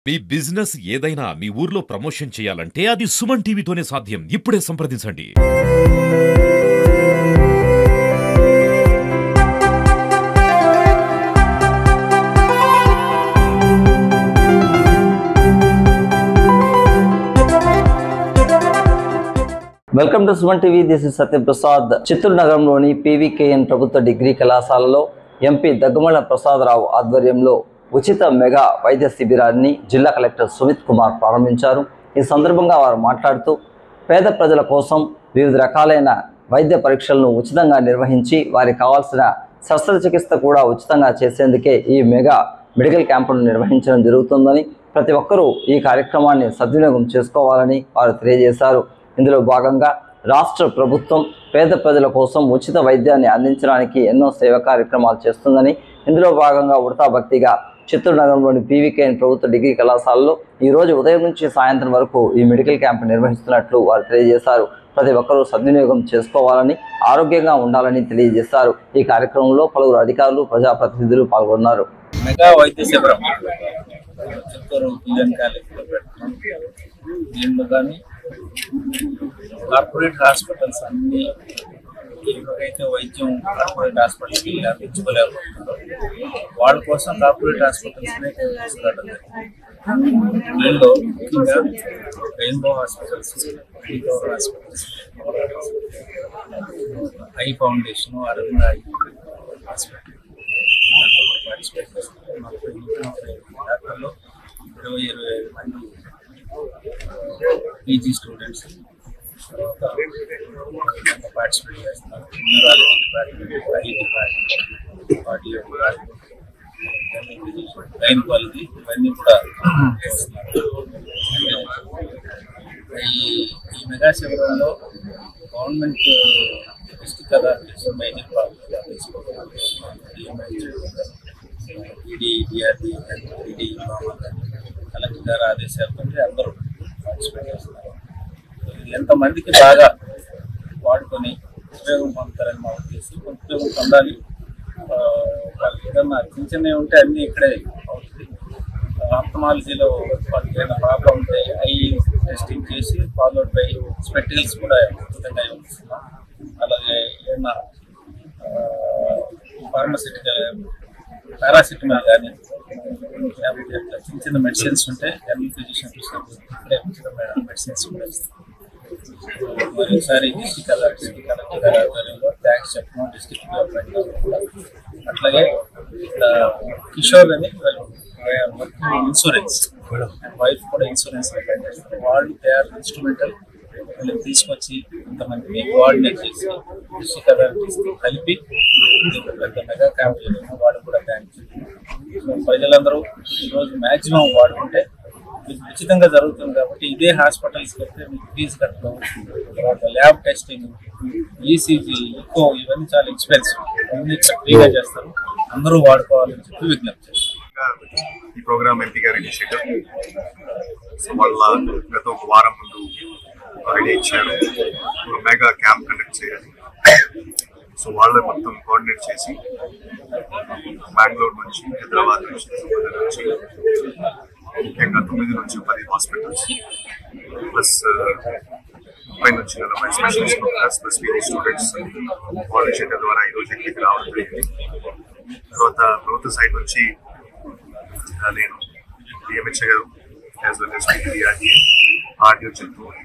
మీ business ఏదైనా మీ ఊర్లో promotion చేయాలంటే అది సుమన్ టీవీతోనే సాధ్యం. ఇప్పుడే సంప్రదించండి. Welcome to Suman TV. This is Satyaprasad. Chittoor నగరంలోని పీవీకేఎన్ ప్రభుత్వ డిగ్రీ కళాశాలలో ఎంపీ దగ్గుమల ప్రసాదరావు ఆధ్వర్యంలో ఉచిత మెగా వైద్య శిబిరాన్ని జిల్లా కలెక్టర్ సుమిత్ కుమార్ ప్రారంభించారు. ఈ సందర్భంగా వారు మాట్లాడుతూ పేద ప్రజల కోసం వివిధ రకాలైన వైద్య పరీక్షలను ఉచితంగా నిర్వహించి వారికి కావాల్సిన శస్త్రచికిత్స కూడా ఉచితంగా చేసేందుకే ఈ మెగా మెడికల్ క్యాంపును నిర్వహించడం జరుగుతుందని, ప్రతి ఒక్కరూ ఈ కార్యక్రమాన్ని సద్వినియోగం చేసుకోవాలని వారు తెలియజేశారు. ఇందులో భాగంగా రాష్ట్ర ప్రభుత్వం పేద ప్రజల కోసం ఉచిత వైద్యాన్ని అందించడానికి ఎన్నో సేవా కార్యక్రమాలు చేస్తుందని, ఇందులో భాగంగా ఉడతా భక్తిగా చిత్తూరు నగరంలోని పీవీకేఎన్ ప్రభుత్వ డిగ్రీ కళాశాలలో ఈరోజు ఉదయం నుంచి సాయంత్రం వరకు ఈ మెడికల్ క్యాంప్ నిర్వహిస్తున్నట్లు వారు తెలియజేశారు. ప్రతి ఒక్కరూ సద్వినియోగం చేసుకోవాలని, ఆరోగ్యంగా ఉండాలని తెలియజేశారు. ఈ కార్యక్రమంలో పలువురు అధికారులు, ప్రజాప్రతినిధులు పాల్గొన్నారు. మెగా వైద్య శిబిరం చిత్తూరు పిఎన్ కాలేజీలో పెడుతున్నాం. దీనిలో కానీ కార్పొరేట్ హాస్పిటల్స్ అన్ని ఎవరైతే వైద్యం కార్పొరేట్ హాస్పిటల్కి అందించుకోలేకపోతున్నారో వాళ్ళ కోసం కార్పొరేట్ హాస్పిటల్స్నే తీసుకురావడం జరిగింది. దీనిలో ముఖ్యంగా rainbow hospitals, Medicover hospitals, I foundation, Aravinda eye hospital participate చేస్తున్నారు. డాక్టర్లో 20-25 మంది పీజీ స్టూడెంట్స్ పార్టిసిపేట్ చేస్తున్నారు. Neurology department, I department, audio department, gynaecology ఇవన్నీ కూడా చేస్తున్నారు. ఈ మెగా శిబిరంలో government district authorities, major ED, DRD, ED, collector గారి ఆదేశాలతో అందరూ పార్టిసిపేట్ చేస్తున్నారు. ఎంతమందికి బాగా వాడుకొని ఉపయోగం పొందుతారని మా ఉద్దేశం. ఉపయోగం పొందాలి. వాళ్ళకి ఏదన్నా చిన్నవి ఉంటే అన్నీ ఇక్కడే అవుతుంది. ఆప్థమాలజీలో వాళ్ళకి ఏదైనా ప్రాబ్లం ఉంటే ఐ టెస్టింగ్ చేసి ఫాలోడ్ బై స్పెక్టికల్స్ కూడా ఉచితంగా ఇస్తున్నాం. అలాగే ఏదైనా ఫార్మసిటికల్ పారాసిటమాల్ కానీ చిన్న చిన్న మెడిసిన్స్ ఉంటే జనరల్ ఫిజిషియన్ ఇక్కడే ఉచితమైన మెడిసిన్స్ కూడా ఇస్తాం. మరి ఒకసారి డిస్ట్రిక్ట్ కలెక్టర్ గారి ఆధ్వర్యంలో థ్యాంక్స్ చెప్పడం డిస్ట్రిక్ట్ గవర్నమెంట్. అట్లాగే కిషోర్ అని ఇన్సూరెన్స్ అండ్ వైఫ్ కూడా ఇన్సూరెన్స్ అప్లై చేస్తారు. వాళ్ళు తయారు ఇన్స్ట్రుమెంటల్ వీళ్ళని తీసుకొచ్చి కొంతమంది కోఆర్డినేట్ చేసి డిస్ట్రిక్ట్ అథారిటీస్ కలిపి పెద్ద మెగా క్యాంప్ చేయడం వాళ్ళు కూడా థ్యాంక్స్. ప్రజలందరూ ఈరోజు మ్యాక్సిమం వాడుకుంటే మీకు ఉచితంగా జరుగుతుంది కాబట్టి ఇదే హాస్పిటల్స్కి వెళ్తే మీకు ఫీజు కట్టడం, తర్వాత ల్యాబ్ టెస్టింగ్, ఈసీజీ, ఇకో ఇవన్నీ చాలా ఎక్స్పెన్సివ్. అన్ని ఫ్రీగా చేస్తారు. అందరూ వాడుకోవాలని చెప్పి విజ్ఞప్తి చేస్తారు. ఈ ప్రోగ్రామ్ ఎంపీ గారి ఇనిషియేటివ్. సో వాళ్ళ గత ఒక వారం ముందు ఐడియా ఇచ్చారు మెగా క్యాంప్ కండక్ట్ చేయాలి. సో వాళ్ళే మొత్తం కోఆర్డినేట్ చేసి బెంగళూరు నుంచి, హైదరాబాద్ నుంచి, ముఖ్యంగా 9 నుంచి 10 హాస్పిటల్స్ ప్లస్ 30 నుంచి 40 specialist doctors plus PG students వాలంటీర్ల ద్వారా ఈరోజు ఇక్కడికి రావడం జరిగింది. తర్వాత ప్రభుత్వ సైడ్ నుంచి నేను డిఎంహెచ్ గారు as well as PDRDA, RDO Chittoor,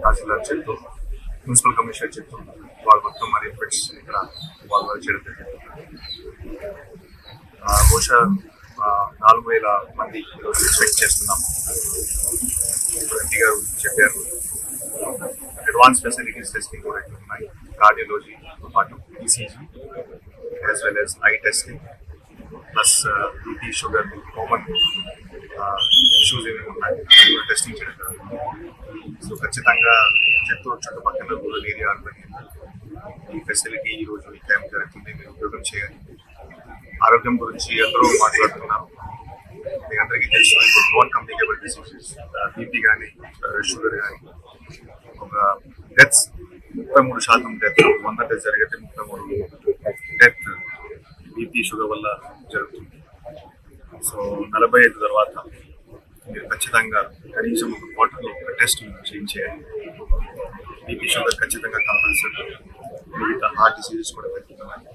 tahsildar Chittoor, municipal commissioner Chittoor వాళ్ళు మొత్తం అరేంజ్మెంట్స్ ఇక్కడ వాళ్ళు చేయడం జరిగింది. బహుశా 4,000 మంది ఈరోజు ఎక్స్పెక్ట్ చేస్తున్నాము. ఇప్పుడు ఎంపీ గారు చెప్పారు అడ్వాన్స్ ఫెసిలిటీస్ టెస్టింగ్ కూడా ఇక్కడ ఉన్నాయి. కార్డియాలజీతో పాటు ECG as well as I testing plus BP, sugar, common issues ఏమేమి ఉన్నాయి టెస్టింగ్ చేయడం జరుగుతుంది. సో ఖచ్చితంగా చిత్తూరు చుట్టుపక్కల రూరల్ ఏరియా ఈ ఫెసిలిటీ ఈరోజు ఈ క్యాంప్ జరుగుతుంది. మీరు ఉపయోగం చేయాలి. ఆరోగ్యం గురించి అందరూ మాట్లాడుతున్నారు. మీ అందరికీ తెలుసు ఇప్పుడు నాన్ కమ్యూనికేబుల్ డిసీజెస్ బీపీ కానీ షుగర్ కానీ ఒక డెత్స్ 33% డెత్ 100 డెత్ జరిగితే 33 డెత్ బీపీ షుగర్ వల్ల జరుగుతుంది. సో 45 తర్వాత ఖచ్చితంగా కనీసం ఒక క్వార్టర్లో ఒక టెస్ట్ చేయించేయాలి. బీపీ షుగర్ ఖచ్చితంగా కంపల్సరీ. మిగతా హార్ట్ డిసీజెస్ కూడా పెరుగుతున్నాయి.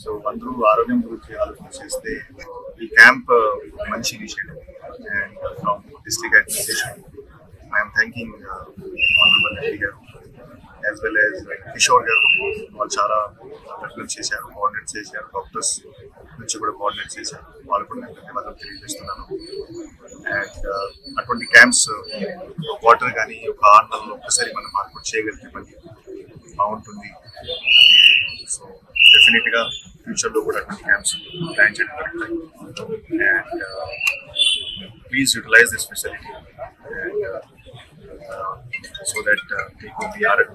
సో అందరూ ఆరోగ్యం గురించి ఆలోచన చేస్తే ఈ క్యాంప్ మంచి initiative. And from district administration I'm thanking honourable MP గారు యాజ్ వెల్ యాజ్ కిషోర్ గారు. వాళ్ళు చాలా ప్రిఫరెన్స్ చేశారు, కోఆర్డినేట్ చేశారు. డాక్టర్స్ నుంచి కూడా కోఆర్డినేట్ చేశారు. వాళ్ళు కూడా నేను ధన్యవాదాలు తెలియజేస్తున్నాను. అండ్ అటువంటి క్యాంప్స్ వాటర్ కానీ ఒక 6 నెలల్లో ఒక్కసారి మనం మార్కెట్ చేయగలిగితే మనకి బాగుంటుంది. సో డెఫినెట్గా ఫ్యూచర్లో కూడా అటువంటి క్యాంప్స్ ప్లాన్ చేయడం జరుగుతాయి. And please utilise this facility so that people we are at